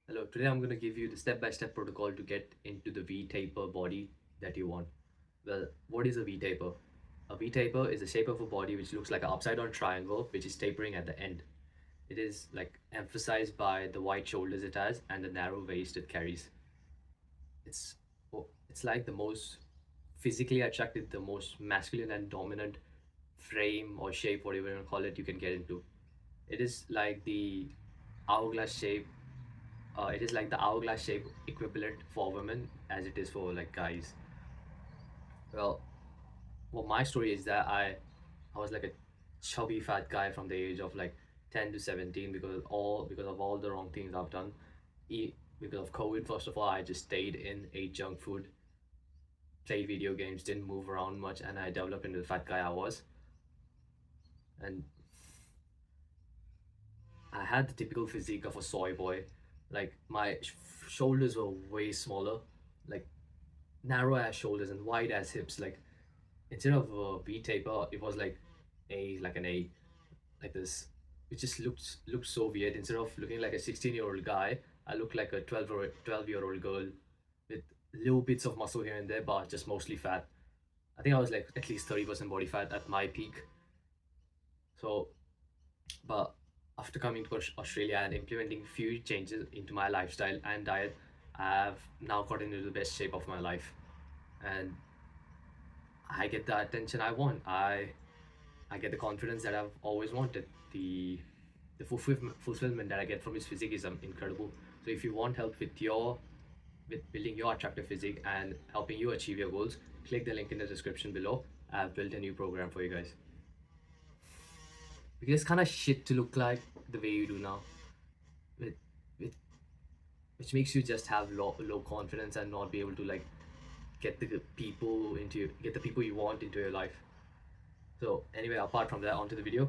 Hello, today I'm going to give you the step-by-step protocol to get into the V-taper body that you want. Well, what is a V-taper? A V-taper is the shape of a body which looks like an upside-down triangle which is tapering at the end. It is like emphasized by the wide shoulders it has and the narrow waist it carries. It's it's like the most physically attractive, the most masculine and dominant frame or shape, whatever you want to call it, you can get into. It is like the hourglass shape it is like the hourglass shape equivalent for women as it is for like guys. Well, my story is that I was like a chubby fat guy from the age of like 10 to 17 because of all the wrong things I've done. Because of COVID, first of all, I just stayed in, ate junk food, played video games, didn't move around much, and I developed into the fat guy I was. And I had the typical physique of a soy boy. Like my shoulders were way smaller, like narrow ass shoulders and wide ass hips. Like instead of a V taper, it was like an A, like this. It just looked so weird. Instead of looking like a 16-year-old guy, I looked like a 12-year-old girl with little bits of muscle here and there, but just mostly fat. I think I was like at least 30% body fat at my peak. So, but after coming to Australia and implementing few changes into my lifestyle and diet, I've now gotten into the best shape of my life, and I get the attention I want. I get the confidence that I've always wanted. The fulfillment that I get from his physique is incredible. So if you want help with building your attractive physique and helping you achieve your goals, click the link in the description below. I've built a new program for you guys. Because it's kind of shit to look like the way you do now, with, with which makes you just have low confidence and not be able to like get the people you want into your life. So anyway, apart from that, onto the video.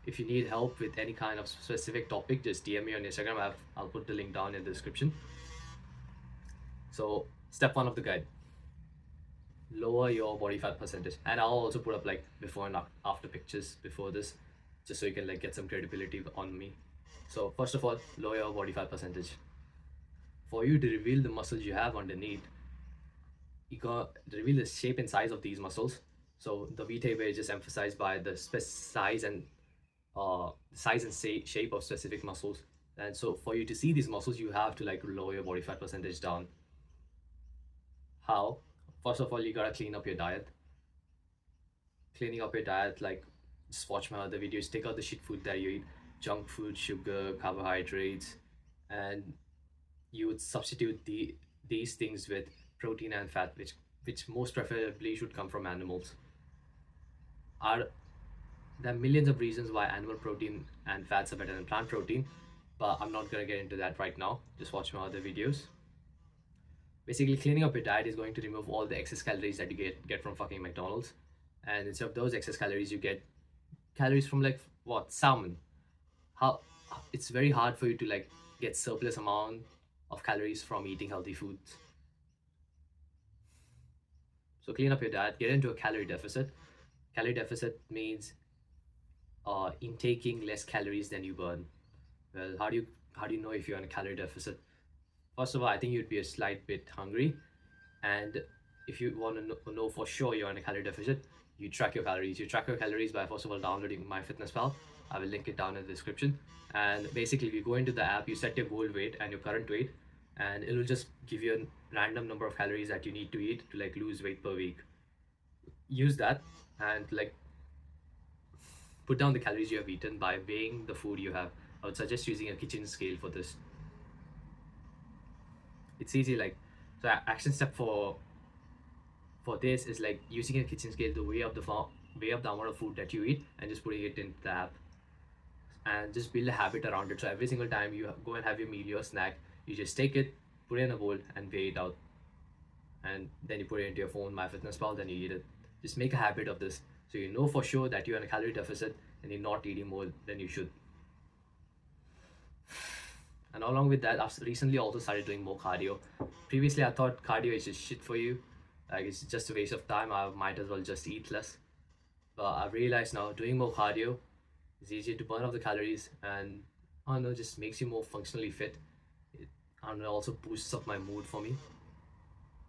If you need help with any kind of specific topic, just DM me on Instagram. I'll put the link down in the description. So step one of the guide: lower your body fat percentage, and I'll also put up like before and after pictures before this, just so you can like get some credibility on me. So first of all, lower your body fat percentage. For you to reveal the muscles you have underneath, you got to reveal the shape and size of these muscles. So the V taper is just emphasized by the size and shape of specific muscles. And so for you to see these muscles, you have to like lower your body fat percentage down. How? First of all, you gotta clean up your diet. Cleaning up your diet, like just watch my other videos, take out the shit food that you eat, junk food, sugar, carbohydrates, and you would substitute these things with protein and fat, which most preferably should come from animals. Are There are millions of reasons why animal protein and fats are better than plant protein, but I'm not gonna get into that right now. Just watch my other videos. Basically, cleaning up your diet is going to remove all the excess calories that you get from fucking McDonald's, and instead of those excess calories, you get calories from like what, salmon. How It's very hard for you to like get surplus amount of calories from eating healthy foods. So clean up your diet, get into a calorie deficit. Calorie deficit means intaking less calories than you burn. Well, how do you know if you're on a calorie deficit? First of all, I think you'd be a slight bit hungry, and if you want to know for sure you're on a calorie deficit, you track your calories. You track your calories by first of all downloading MyFitnessPal. I will link it down in the description. And basically, if you go into the app, you set your goal weight and your current weight, and it will just give you a random number of calories that you need to eat to like lose weight per week. Use that and like put down the calories you have eaten by weighing the food you have. I would suggest using a kitchen scale for this. It's easy. Like, so action step for this is like using a kitchen scale to weigh up the amount of food that you eat and just putting it in the app, and just build a habit around it. So every single time you go and have your meal or snack, you just take it, put it in a bowl, and weigh it out, and then you put it into your phone, MyFitnessPal, then you eat it. Just make a habit of this, so you know for sure that you're in a calorie deficit and you're not eating more than you should. And along with that, I've recently also started doing more cardio. Previously, I thought cardio is just shit for you. Like, it's just a waste of time. I might as well just eat less. But I've realized now doing more cardio is easier to burn off the calories, and I don't know, just makes you more functionally fit. and it also boosts up my mood for me.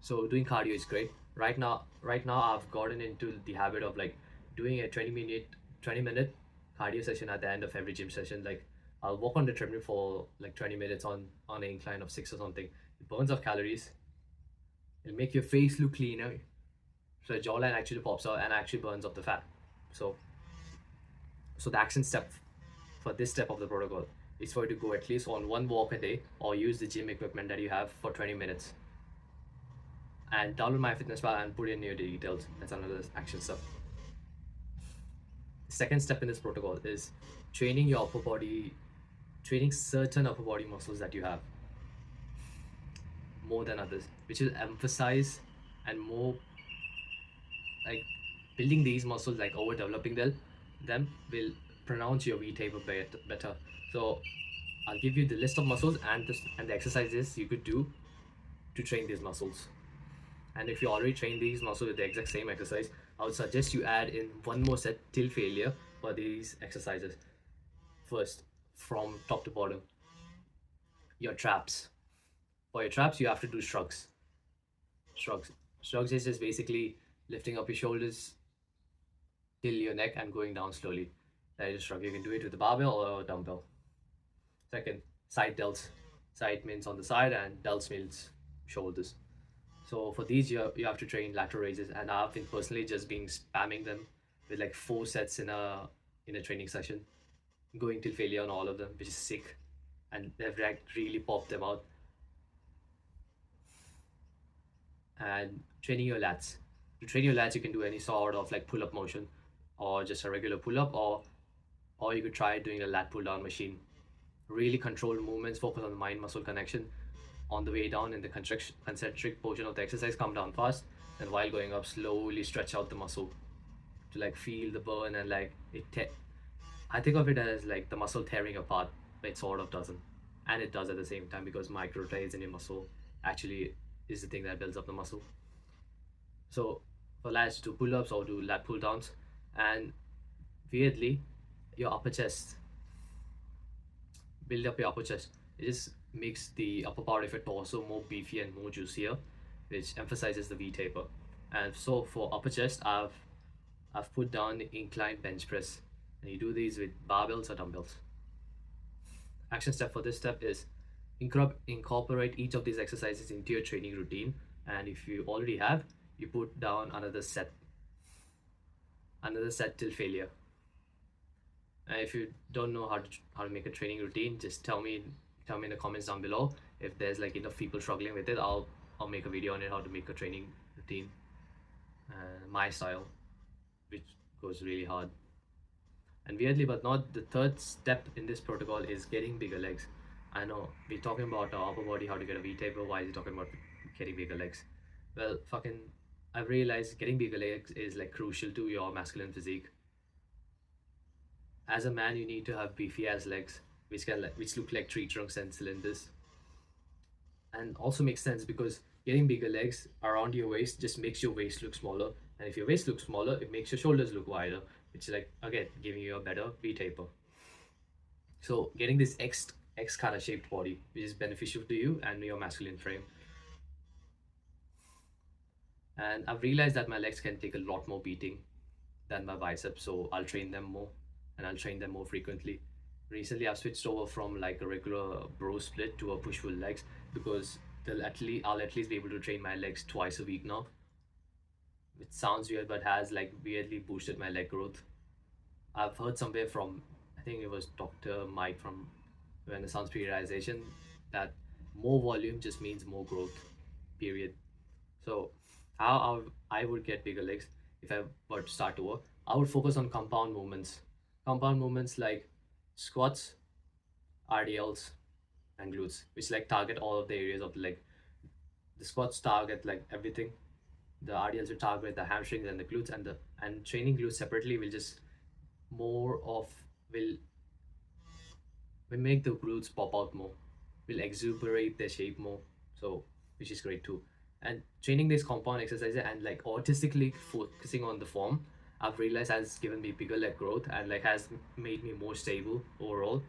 So doing cardio is great. Right now I've gotten into the habit of like doing a 20-minute cardio session at the end of every gym session. Like I'll walk on the treadmill for like 20 minutes on an incline of 6 or something. It burns off calories. It'll make your face look cleaner. So the jawline actually pops out and actually burns off the fat. So the action step for this step of the protocol is for you to go at least on one walk a day or use the gym equipment that you have for 20 minutes and download MyFitnessPal and put in your details. That's another action step. The second step in this protocol is training your upper body, training certain upper body muscles that you have more than others, which will emphasize and more like building these muscles, like overdeveloping them will pronounce your V taper better. So I'll give you the list of muscles and the exercises you could do to train these muscles. And if you already train these muscles with the exact same exercise, I would suggest you add in one more set till failure for these exercises. First, from top to bottom, your traps. For your traps, you have to do shrugs. Shrugs. Shrugs is just basically lifting up your shoulders till your neck and going down slowly. That is a shrug. You can do it with a barbell or a dumbbell. Second, side delts. Side means on the side and delts means shoulders. So for these, you have to train lateral raises, and I've been personally just been spamming them with like 4 sets in a training session, going till failure on all of them, which is sick, and they've like really popped them out. And training your lats. To train your lats, you can do any sort of like pull-up motion, or just a regular pull-up, or you could try doing a lat pull-down machine. Really controlled movements, focus on the mind-muscle connection. On the way down in the concentric portion of the exercise, come down fast, and while going up, slowly stretch out the muscle to like feel the burn and like I think of it as like the muscle tearing apart, but it sort of doesn't, and it does at the same time because micro tears in your muscle actually is the thing that builds up the muscle. So for lats, do pull-ups or do lat pull-downs, and weirdly, your upper chest, build up your upper chest. It just makes the upper part of your torso more beefy and more juicier, which emphasizes the V taper. And so for upper chest, I've put down the incline bench press, and you do these with barbells or dumbbells. Action step for this step is incorporate each of these exercises into your training routine, and if you already have, you put down another set till failure. And if you don't know how to make a training routine, just tell me in the comments down below. If there's like enough people struggling with it, I'll make a video on it, how to make a training routine, my style, which goes really hard. And weirdly but not, the third step in this protocol is getting bigger legs. I know we're talking about our upper body, how to get a V taper. Why is he talking about getting bigger legs? Well, I've realized getting bigger legs is like crucial to your masculine physique. As a man, you need to have beefy ass legs, which look like tree trunks and cylinders. And also makes sense because getting bigger legs around your waist just makes your waist look smaller, and if your waist looks smaller, it makes your shoulders look wider, which is like again giving you a better V taper. So getting this X kind of shaped body, which is beneficial to you and your masculine frame. And I've realized that my legs can take a lot more beating than my biceps, so I'll train them more, and I'll train them more frequently. Recently, I've switched over from like a regular bro split to a push pull legs because I'll at least be able to train my legs twice a week now. It sounds weird, but has like weirdly boosted my leg growth. I've heard somewhere from, I think it was Dr. Mike from Renaissance Periodization, that more volume just means more growth, period. So how I would get bigger legs if I were to start over, I would focus on compound movements. Compound movements like squats, RDLs, and glutes, which like target all of the areas of the leg. The squats target like everything. The RDLs will target the hamstrings and the glutes, and training glutes separately will just more of will make the glutes pop out more, will exuberate their shape more. So which is great too. And training these compound exercises and like artistically focusing on the form, I've realized has given me bigger leg growth and like has made me more stable overall.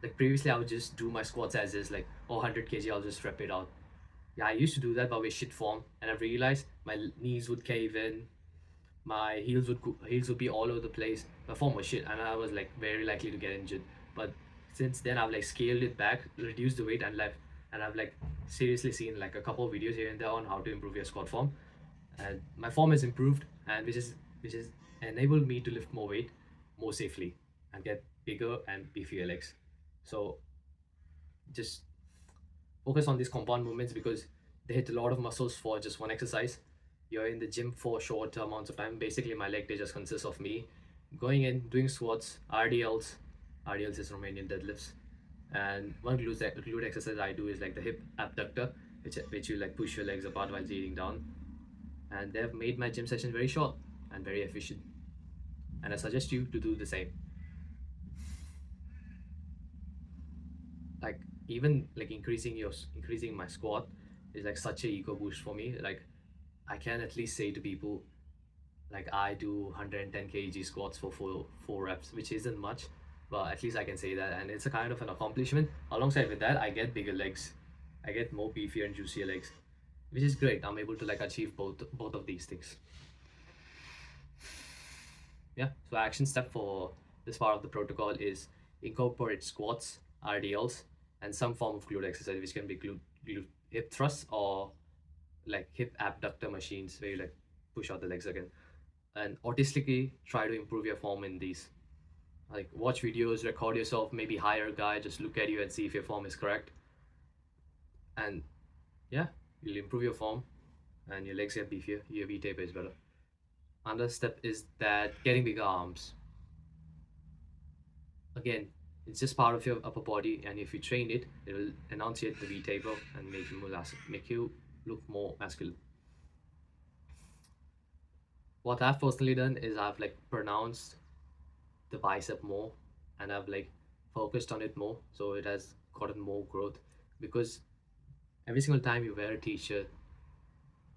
Like previously I would just do my squats as is, like, oh, 100 kg, I'll just rep it out. Yeah, I used to do that, but with shit form, and I realized my knees would cave in, my heels would be all over the place. My form was shit, and I was like very likely to get injured. But since then, I've like scaled it back, reduced the weight, and I've like seriously seen like a couple of videos here and there on how to improve your squat form, and my form has improved, and which is enabled me to lift more weight more safely and get bigger and beefier legs. So just focus on these compound movements because they hit a lot of muscles for just one exercise. You're in the gym for short amounts of time. Basically, my leg day just consists of me going in, doing squats, RDLs. RDLs is Romanian deadlifts. And one glute exercise I do is like the hip abductor, which you like push your legs apart while sitting down. And they've made my gym sessions very short and very efficient. And I suggest you to do the same. Like even like increasing my squat is like such a ego boost for me. Like I can at least say to people, like I do 110 kg squats for four reps, which isn't much, but at least I can say that, and it's a kind of an accomplishment. Alongside with that, I get bigger legs, I get more beefier and juicier legs, which is great. I'm able to like achieve both of these things. Yeah. So action step for this part of the protocol is incorporate squats, RDLs, and some form of glute exercise, which can be glute hip thrusts or like hip abductor machines where you like push out the legs again. And autistically try to improve your form in these. Like watch videos, record yourself, maybe hire a guy, just look at you and see if your form is correct. And yeah, you'll improve your form and your legs get beefier, your V taper is better. Another step is that getting bigger arms. Again, it's just part of your upper body, and if you train it, it will enunciate the V taper and make you look more masculine. What I've personally done is I've like pronounced the bicep more, and I've like focused on it more, so it has gotten more growth. Because every single time you wear a t-shirt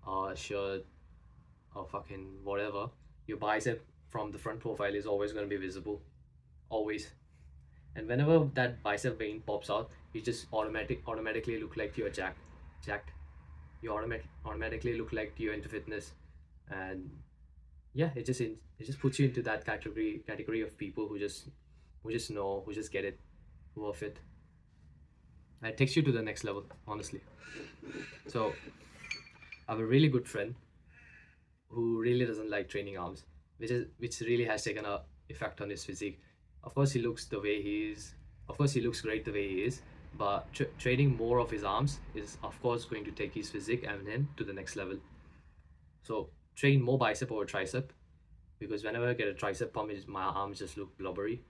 or a shirt or fucking whatever, your bicep from the front profile is always going to be visible, always. And whenever that bicep vein pops out, you just automatically look like you're jacked. You automatically look like you're into fitness, and yeah, it just puts you into that category of people who just know, who just get it, who are fit. And it takes you to the next level, honestly. So I have a really good friend who really doesn't like training arms, which really has taken a effect on his physique. Of course, he looks the way he is. Of course, he looks great the way he is. But training more of his arms is, of course, going to take his physique and him to the next level. So train more bicep over tricep, because whenever I get a tricep pump, my arms just look blubbery.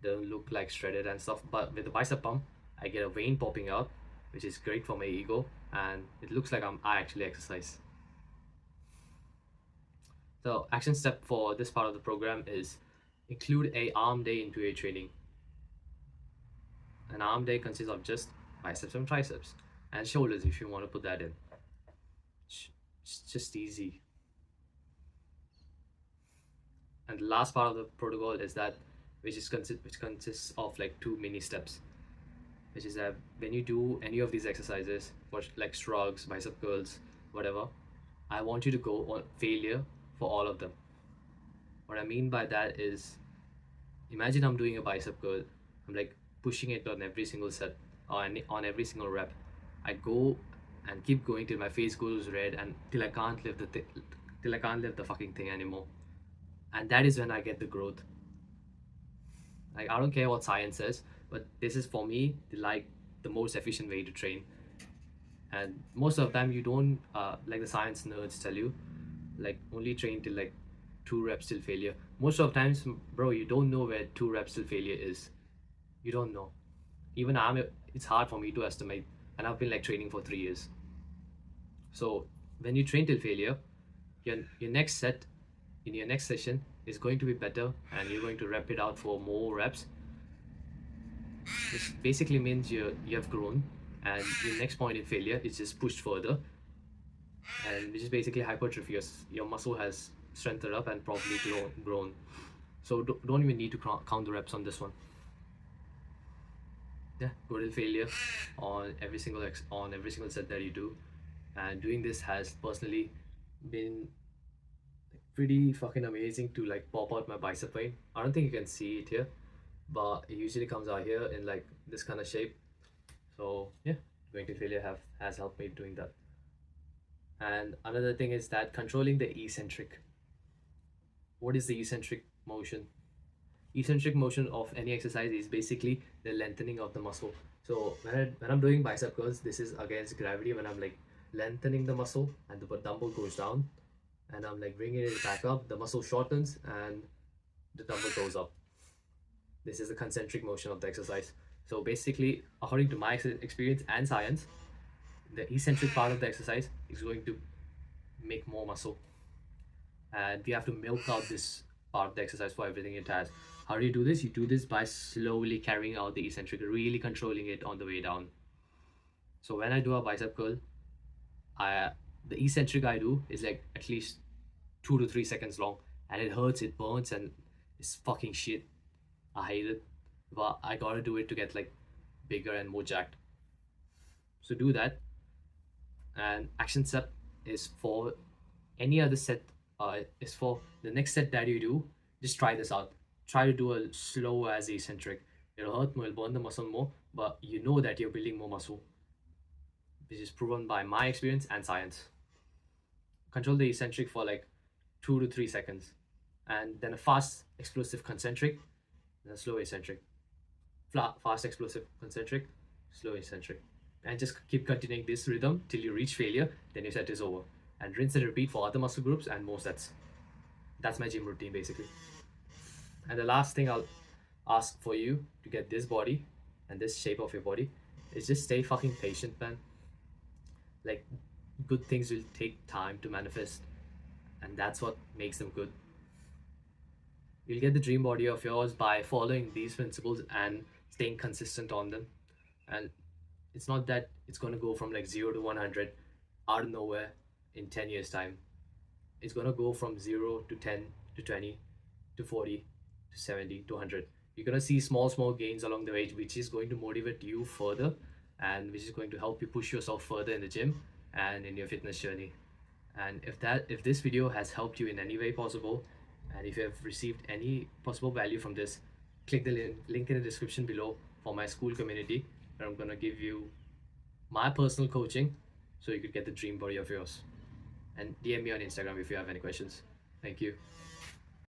They don't look like shredded and stuff. But with the bicep pump, I get a vein popping out, which is great for my ego, and it looks like I actually exercise. So action step for this part of the program is include a arm day into your training. An arm day consists of just biceps and triceps and shoulders if you want to put that in. It's just easy. And the last part of the protocol is that which consists of like 2 mini steps, which is that when you do any of these exercises, for like shrugs, bicep curls, whatever, I want you to go on failure for all of them. What I mean by that is, imagine I'm doing a bicep curl, I'm like pushing it on every single set or on every single rep. I go and keep going till my face goes red and till I can't lift the fucking thing anymore. And that is when I get the growth. Like I don't care what science says, but this is for me the most efficient way to train. And most of the time you don't like the science nerds tell you, like only train till like 2 reps till failure. Most of the times, bro, you don't know where 2 reps till failure is. You don't know. Even it's hard for me to estimate, and I've been like training for 3 years. So when you train till failure, your next set in your next session is going to be better, and you're going to rep it out for more reps. This basically means you have grown, and your next point in failure is just pushed further, and which is basically hypertrophy. Your muscle has strengthened up and properly grown. So don't even need to count the reps on this one. yeah, go till failure on every single set that you do. And doing this has personally been pretty fucking amazing to like pop out my bicep vein. I don't think you can see it here, but it usually comes out here in like this kind of shape. So yeah, going to failure have has helped me doing that. And another thing is that controlling the eccentric. What is the eccentric motion? Eccentric motion of any exercise is basically the lengthening of the muscle. So when I'm doing bicep curls, this is against gravity. When I'm like lengthening the muscle and the dumbbell goes down, and I'm like bringing it back up, the muscle shortens and the dumbbell goes up. This is the concentric motion of the exercise. So basically, according to my experience and science, the eccentric part of the exercise is going to make more muscle, and we have to milk out this part of the exercise for everything it has. How do you do this? You do this by slowly carrying out the eccentric, really controlling it on the way down. So when I do a bicep curl, I the eccentric I do is like at least 2 to 3 seconds long, and it hurts, it burns, and it's fucking shit. I hate it, but I gotta do it to get like bigger and more jacked. So do that, and action step is for any other set. Is for the next set that you do. Just try this out. Try to do a slow as eccentric. It'll hurt more, it'll burn the muscle more, but you know that you're building more muscle, which is proven by my experience and science. Control the eccentric for like 2 to 3 seconds, and then a fast explosive concentric, then a slow eccentric. Fast explosive concentric, slow eccentric, and just keep continuing this rhythm till you reach failure. Then your set is over, and rinse and repeat for other muscle groups and more sets. That's my gym routine basically. And the last thing I'll ask for you to get this body and this shape of your body is just stay fucking patient, man. Like, good things will take time to manifest, and that's what makes them good. You'll get the dream body of yours by following these principles and staying consistent on them. And it's not that it's going to go from like 0 to 100 out of nowhere in 10 years' time. It's going to go from 0 to 10 to 20 to 40 to 70 to 100. You're going to see small gains along the way, which is going to motivate you further, and which is going to help you push yourself further in the gym and in your fitness journey. And if this video has helped you in any way possible, and if you have received any possible value from this, click the link in the description below for my school community, where I'm going to give you my personal coaching so you could get the dream body of yours. And DM me on Instagram if you have any questions. Thank you.